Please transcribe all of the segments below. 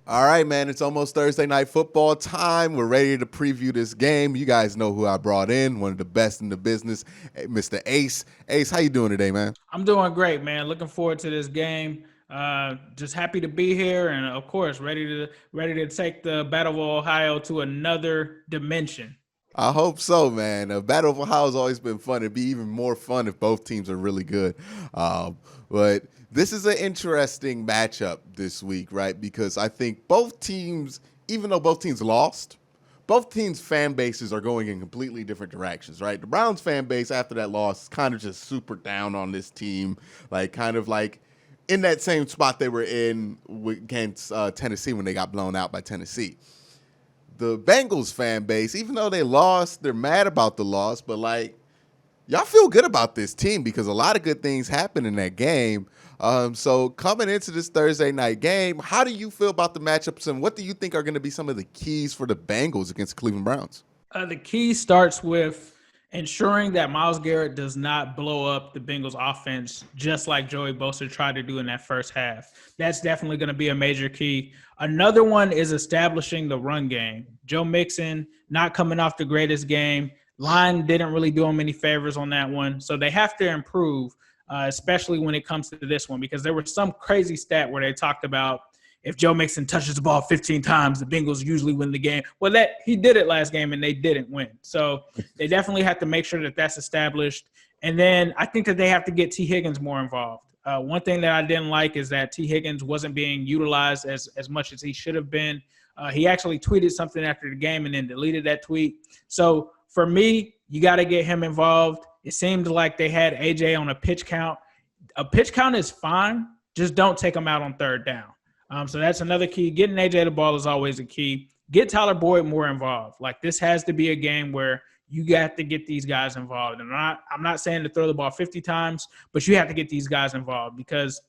All right, man. It's almost Thursday night football time. We're ready to preview this game. You guys know who I brought in, one of the best in the business, Mr. Ace. Ace, how you doing today, man? I'm doing great, man. Looking forward to this game. Just happy to be here, and of course, ready to take the Battle of Ohio to another dimension. I hope so, man. A Battle of Ohio has always been fun. It'd be even more fun if both teams are really good. But this is an interesting matchup this week, right? Because I think both teams, even though both teams lost, both teams' fan bases are going in completely different directions, right? The Browns fan base after that loss is kind of just super down on this team, like kind of like in that same spot they were in against Tennessee when they got blown out by Tennessee. The Bengals fan base, even though they lost, they're mad about the loss, but like y'all feel good about this team because a lot of good things happened in that game. So coming into this Thursday night game, how do you feel about the matchups and what do you think are going to be some of the keys for the Bengals against the Cleveland Browns? The key starts with ensuring that Myles Garrett does not blow up the Bengals offense just like Joey Bosa tried to do in that first half. That's definitely going to be a major key. Another one is establishing the run game. Joe Mixon not coming off the greatest game. Line didn't really do him any favors on that one. So they have to improve, especially when it comes to this one, because there was some crazy stat where they talked about if Joe Mixon touches the ball 15 times, the Bengals usually win the game. Well, that he did it last game and they didn't win. So they definitely have to make sure that that's established. And then I think that they have to get T. Higgins more involved. One thing that I didn't like is that T. Higgins wasn't being utilized as much as he should have been. He actually tweeted something after the game and then deleted that tweet. So for me, you got to get him involved. It seemed like they had AJ on a pitch count. A pitch count is fine. Just don't take him out on third down. So that's another key. Getting AJ the ball is always a key. Get Tyler Boyd more involved. Like this has to be a game where you got to get these guys involved. And I'm not saying to throw the ball 50 times, but you have to get these guys involved because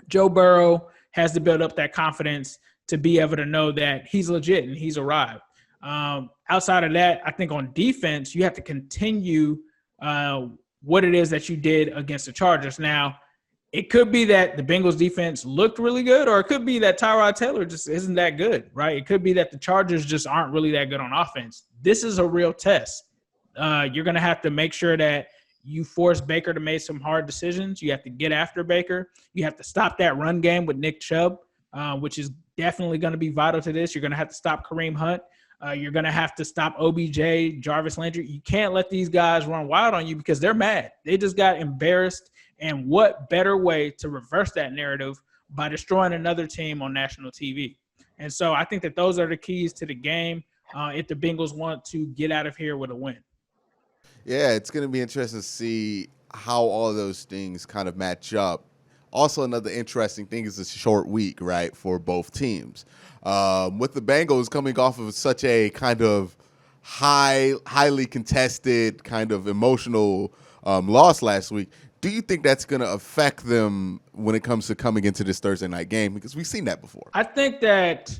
Joe Burrow has to build up that confidence to be able to know that he's legit and he's arrived. Outside of that, I think on defense, you have to continue what it is that you did against the Chargers. Now, it could be that the Bengals defense looked really good, or it could be that Tyrod Taylor just isn't that good, right? It could be that the Chargers just aren't really that good on offense. This is a real test. You're going to have to make sure that you force Baker to make some hard decisions. You have to get after Baker. You have to stop that run game with Nick Chubb, which is definitely going to be vital to this. You're going to have to stop Kareem Hunt. You're going to have to stop OBJ, Jarvis Landry. You can't let these guys run wild on you because they're mad. They just got embarrassed. And what better way to reverse that narrative by destroying another team on national TV? And so I think that those are the keys to the game if the Bengals want to get out of here with a win. Yeah, it's going to be interesting to see how all of those things kind of match up. Also, another interesting thing is a short week, right, for both teams. With the Bengals coming off of such a kind of highly contested, kind of emotional loss last week, do you think that's going to affect them when it comes to coming into this Thursday night game? Because we've seen that before. I think that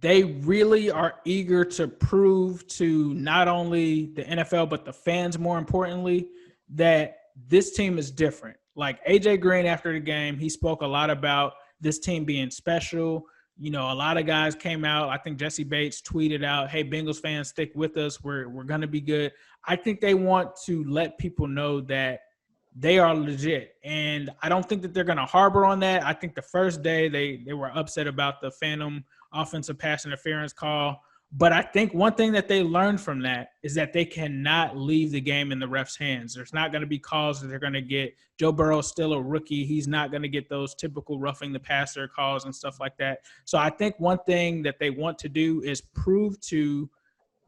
they really are eager to prove to not only the NFL, but the fans, more importantly, that this team is different. Like AJ Green after the game, he spoke a lot about this team being special. You know, a lot of guys came out. I think Jesse Bates tweeted out, hey, Bengals fans, stick with us. We're going to be good. I think they want to let people know that they are legit. And I don't think that they're going to harbor on that. I think the first day they were upset about the phantom offensive pass interference call. But I think one thing that they learned from that is that they cannot leave the game in the ref's hands. There's not going to be calls that they're going to get. Joe Burrow's still a rookie. He's not going to get those typical roughing the passer calls and stuff like that. So I think one thing that they want to do is prove to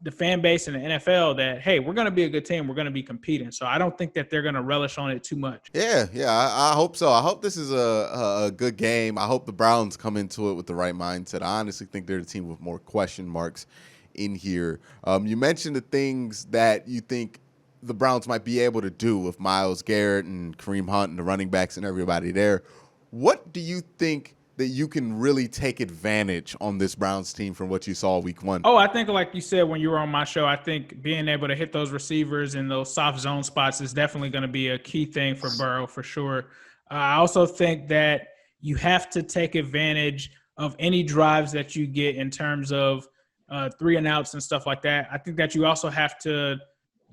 the fan base in the NFL that, hey, we're going to be a good team. We're going to be competing. So I don't think that they're going to relish on it too much. Yeah, I hope so. I hope this is a good game. I hope the Browns come into it with the right mindset. I honestly think they're the team with more question marks in here. You mentioned the things that you think the Browns might be able to do with Myles Garrett and Kareem Hunt and the running backs and everybody there. What do you think that you can really take advantage on this Browns team from what you saw week one? Oh, I think like you said when you were on my show, I think being able to hit those receivers in those soft zone spots is definitely going to be a key thing for Burrow for sure. I also think that you have to take advantage of any drives that you get in terms of 3-and-outs and stuff like that. I think that you also have to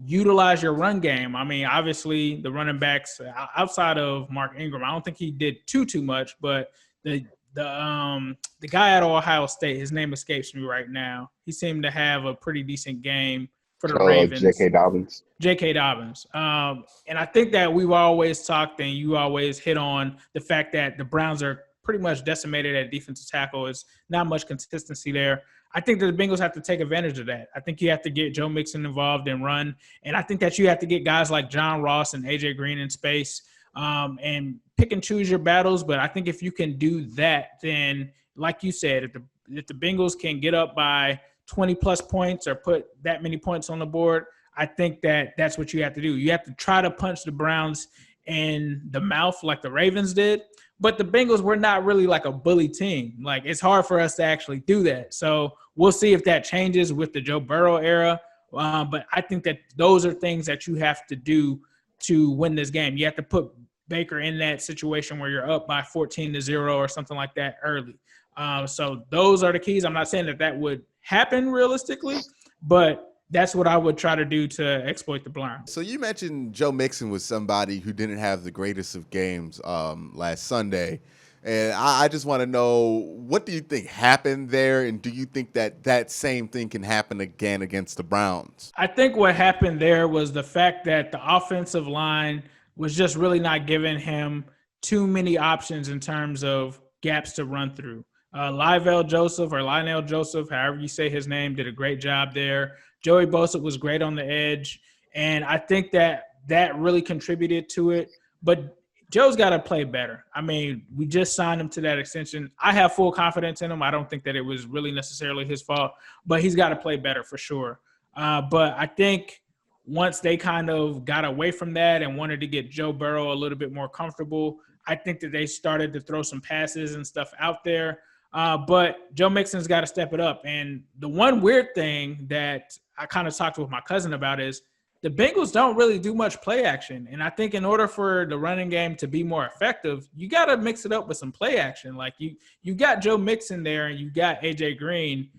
utilize your run game. I mean, obviously the running backs outside of Mark Ingram, I don't think he did too much, but the guy at Ohio State, his name escapes me right now. He seemed to have a pretty decent game for the Ravens. J.K. Dobbins. J.K. Dobbins. And I think that we've always talked and you always hit on the fact that the Browns are pretty much decimated at defensive tackle. Is not much consistency there. I think that the Bengals have to take advantage of that. I think you have to get Joe Mixon involved and run. And I think that you have to get guys like John Ross and A.J. Green in space and pick and choose your battles. But I think if you can do that, then like you said, if the Bengals can get up by 20-plus points or put that many points on the board, I think that that's what you have to do. You have to try to punch the Browns in the mouth like the Ravens did. But the Bengals were not really like a bully team. Like, it's hard for us to actually do that. So we'll see if that changes with the Joe Burrow era. But I think that those are things that you have to do to win this game. You have to put Baker in that situation where you're up by 14-0 or something like that early. So those are the keys. I'm not saying that would happen realistically, but that's what I would try to do to exploit the Browns. So you mentioned Joe Mixon was somebody who didn't have the greatest of games last Sunday. And I just want to know, what do you think happened there? And do you think that same thing can happen again against the Browns? I think what happened there was the fact that the offensive line was just really not giving him too many options in terms of gaps to run through. Lionel Joseph, however you say his name, did a great job there. Joey Bosa was great on the edge, and I think that really contributed to it. But Joe's got to play better. I mean, we just signed him to that extension. I have full confidence in him. I don't think that it was really necessarily his fault, but he's got to play better for sure. But I think once they kind of got away from that and wanted to get Joe Burrow a little bit more comfortable, I think that they started to throw some passes and stuff out there. But Joe Mixon's got to step it up. And the one weird thing that I kind of talked with my cousin about is the Bengals don't really do much play action. And I think in order for the running game to be more effective, you got to mix it up with some play action. Like you got Joe Mixon there and you got A.J. Green.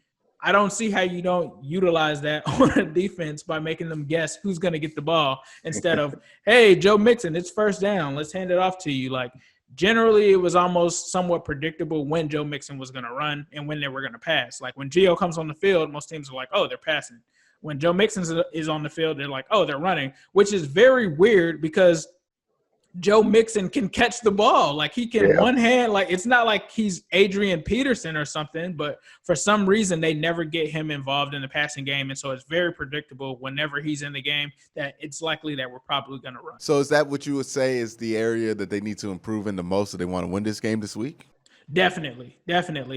I don't see how you don't utilize that on a defense by making them guess who's going to get the ball instead of, hey, Joe Mixon, it's first down. Let's hand it off to you. Like, generally, it was almost somewhat predictable when Joe Mixon was going to run and when they were going to pass. Like, when Gio comes on the field, most teams are like, oh, they're passing. When Joe Mixon is on the field, they're like, oh, they're running, which is very weird because Joe Mixon can catch the ball. Like, he can one hand. Like, it's not like he's Adrian Peterson or something, but for some reason they never get him involved in the passing game. And so it's very predictable whenever he's in the game that it's likely that we're probably going to run. So is that what you would say is the area that they need to improve in the most if they want to win this game this week? Definitely.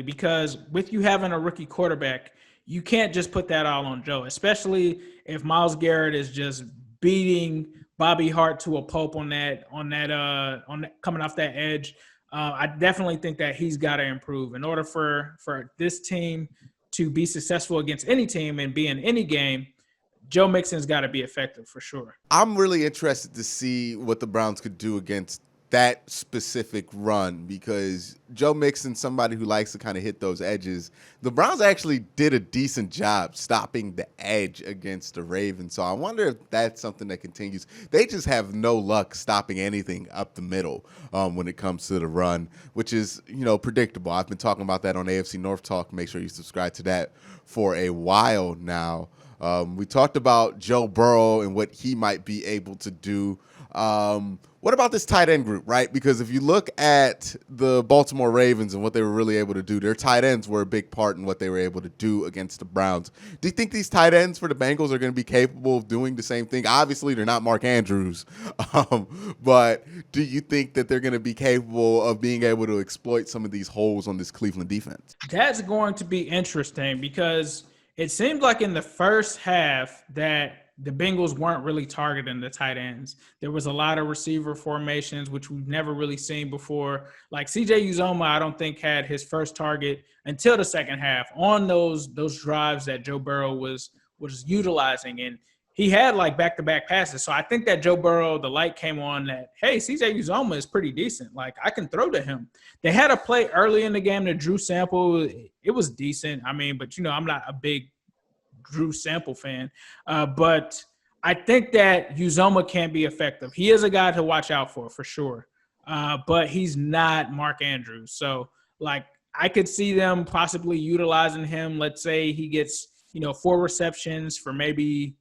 Because with you having a rookie quarterback, you can't just put that all on Joe, especially if Myles Garrett is just beating Bobby Hart to a pulp on that coming off that edge. I definitely think that he's got to improve in order for this team to be successful against any team and be in any game. Joe Mixon's got to be effective for sure. I'm really interested to see what the Browns could do against that specific run because Joe Mixon's somebody who likes to kind of hit those edges. The Browns actually did a decent job stopping the edge against the Ravens. So I wonder if that's something that continues. They just have no luck stopping anything up the middle when it comes to the run, which is, predictable. I've been talking about that on AFC North Talk. Make sure you subscribe to that for a while now. We talked about Joe Burrow and what he might be able to do. What about this tight end group, right? Because if you look at the Baltimore Ravens and what they were really able to do, their tight ends were a big part in what they were able to do against the Browns. Do you think these tight ends for the Bengals are going to be capable of doing the same thing? Obviously, they're not Mark Andrews, but do you think that they're going to be capable of being able to exploit some of these holes on this Cleveland defense? That's going to be interesting because it seemed like in the first half that the Bengals weren't really targeting the tight ends. There was a lot of receiver formations, which we've never really seen before. Like CJ Uzomah, I don't think had his first target until the second half on those drives that Joe Burrow was utilizing. And he had like back-to-back passes. So I think that Joe Burrow, the light came on that, hey, CJ Uzomah is pretty decent. Like, I can throw to him. They had a play early in the game to Drew Sample. It was decent. I mean, but, I'm not a big Drew Sample fan. But I think that Uzomah can be effective. He is a guy to watch out for sure. But he's not Mark Andrews. So, like, I could see them possibly utilizing him. Let's say he gets, 4 receptions for maybe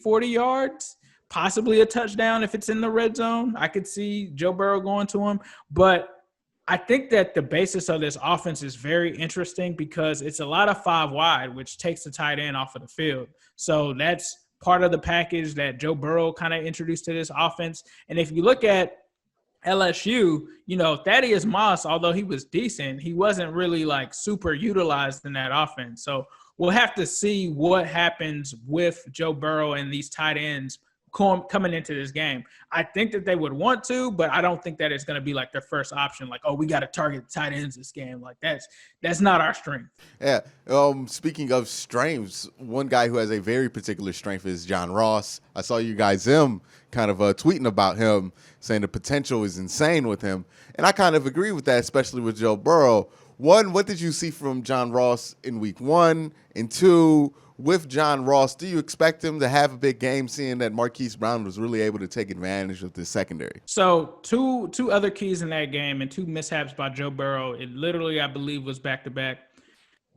40 yards, possibly a touchdown if it's in the red zone. I could see Joe Burrow going to him. But I think that the basis of this offense is very interesting because it's a lot of 5 wide, which takes the tight end off of the field. So that's part of the package that Joe Burrow kind of introduced to this offense. And if you look at LSU, Thaddeus Moss, although he was decent, he wasn't really like super utilized in that offense. So we'll have to see what happens with Joe Burrow and these tight ends coming into this game. I think that they would want to, but I don't think that it's going to be like their first option. Like, oh, we got to target the tight ends this game. Like that's not our strength. Yeah. Speaking of strengths, one guy who has a very particular strength is John Ross. I saw you guys kind of tweeting about him, saying the potential is insane with him, and I kind of agree with that, especially with Joe Burrow. One, what did you see from John Ross in week 1? And 2, with John Ross, do you expect him to have a big game, seeing that Marquise Brown was really able to take advantage of the secondary? So two other keys in that game and 2 mishaps by Joe Burrow. It literally, I believe, was back-to-back.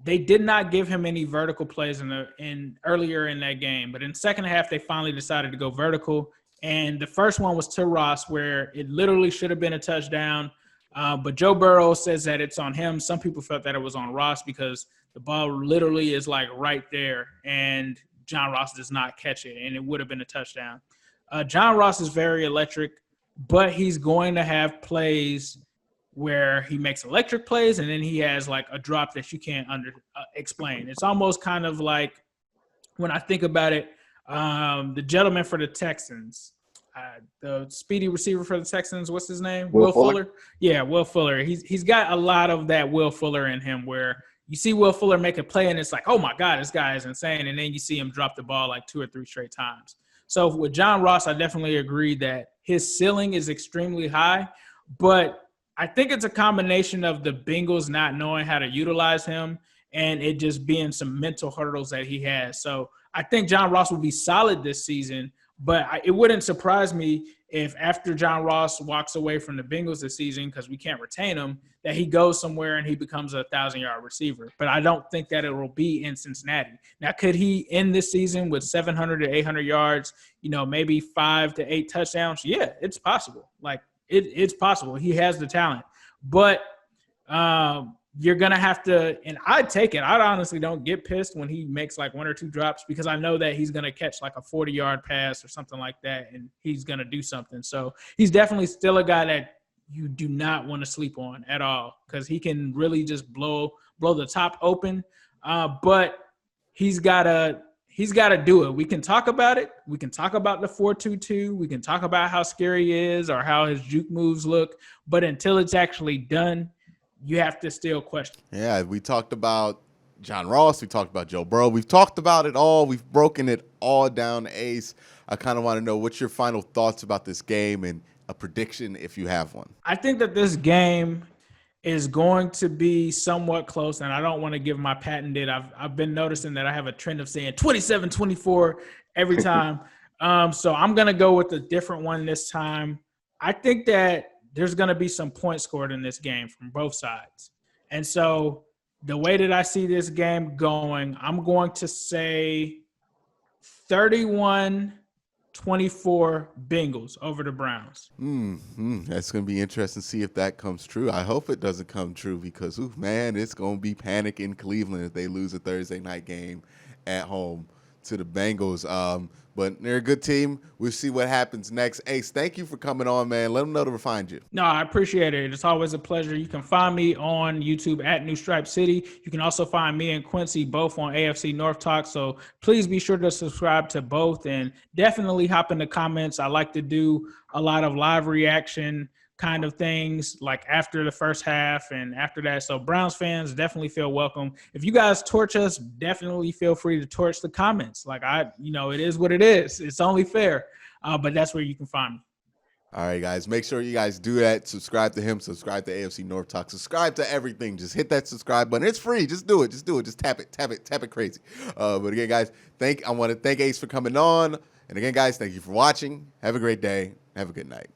They did not give him any vertical plays in earlier in that game, but in the second half, they finally decided to go vertical. And the first one was to Ross, where it literally should have been a touchdown. But Joe Burrow says that it's on him. Some people felt that it was on Ross because the ball literally is like right there, and John Ross does not catch it, and it would have been a touchdown. John Ross is very electric, but he's going to have plays where he makes electric plays, and then he has like a drop that you can't explain. It's almost kind of like, when I think about it, the gentleman for the Texans, the speedy receiver for the Texans, what's his name? Will Fuller? Yeah, Will Fuller. He's got a lot of that Will Fuller in him, where you see Will Fuller make a play and it's like, oh my God, this guy is insane. And then you see him drop the ball like 2 or 3 straight times. So with John Ross, I definitely agree that his ceiling is extremely high, but I think it's a combination of the Bengals not knowing how to utilize him and it just being some mental hurdles that he has. So I think John Ross will be solid this season, but it wouldn't surprise me if after John Ross walks away from the Bengals this season, because we can't retain him, that he goes somewhere and he becomes a 1,000-yard receiver. But I don't think that it will be in Cincinnati. Now, could he end this season with 700 to 800 yards, maybe 5 to 8 touchdowns? Yeah, it's possible. Like, it's possible. He has the talent. But you're going to have to – and I'd take it. I honestly don't get pissed when he makes like 1 or 2 drops, because I know that he's going to catch like a 40-yard pass or something like that, and he's going to do something. So he's definitely still a guy that you do not want to sleep on at all, because he can really just blow the top open. But he's got to do it. We can talk about it. We can talk about the 4-2-2. We can talk about how scary he is or how his juke moves look. But until it's actually done, you have to still question. Yeah, we talked about John Ross. We talked about Joe Burrow. We've talked about it all. We've broken it all down, Ace. I kind of want to know what's your final thoughts about this game and a prediction if you have one. I think that this game is going to be somewhat close, and I don't want to give my patented. I've been noticing that I have a trend of saying 27-24 every time. So I'm going to go with a different one this time. I think that there's going to be some points scored in this game from both sides. And so the way that I see this game going, I'm going to say 31-24 Bengals over the Browns. That's going to be interesting to see if that comes true. I hope it doesn't come true, because, man, it's going to be panic in Cleveland if they lose a Thursday night game at home to the Bengals. But they're a good team. We'll see what happens next. Ace, thank you for coming on, man. Let them know to find you. No, I appreciate it. It's always a pleasure. You can find me on YouTube at New Stripe City. You can also find me and Quincy both on AFC North Talk. So please be sure to subscribe to both, and definitely hop in the comments. I like to do a lot of live reaction kind of things like after the first half and after that. So Browns fans definitely feel welcome. If you guys torch us, definitely feel free to torch the comments. Like it is what it is. It's only fair. But that's where you can find me. All right, guys, make sure you guys do that. Subscribe to him. Subscribe to AFC North Talk. Subscribe to everything. Just hit that subscribe button. It's free. Just do it. Just do it. Just tap it crazy. But again, guys, I want to thank Ace for coming on. And again, guys, thank you for watching. Have a great day. Have a good night.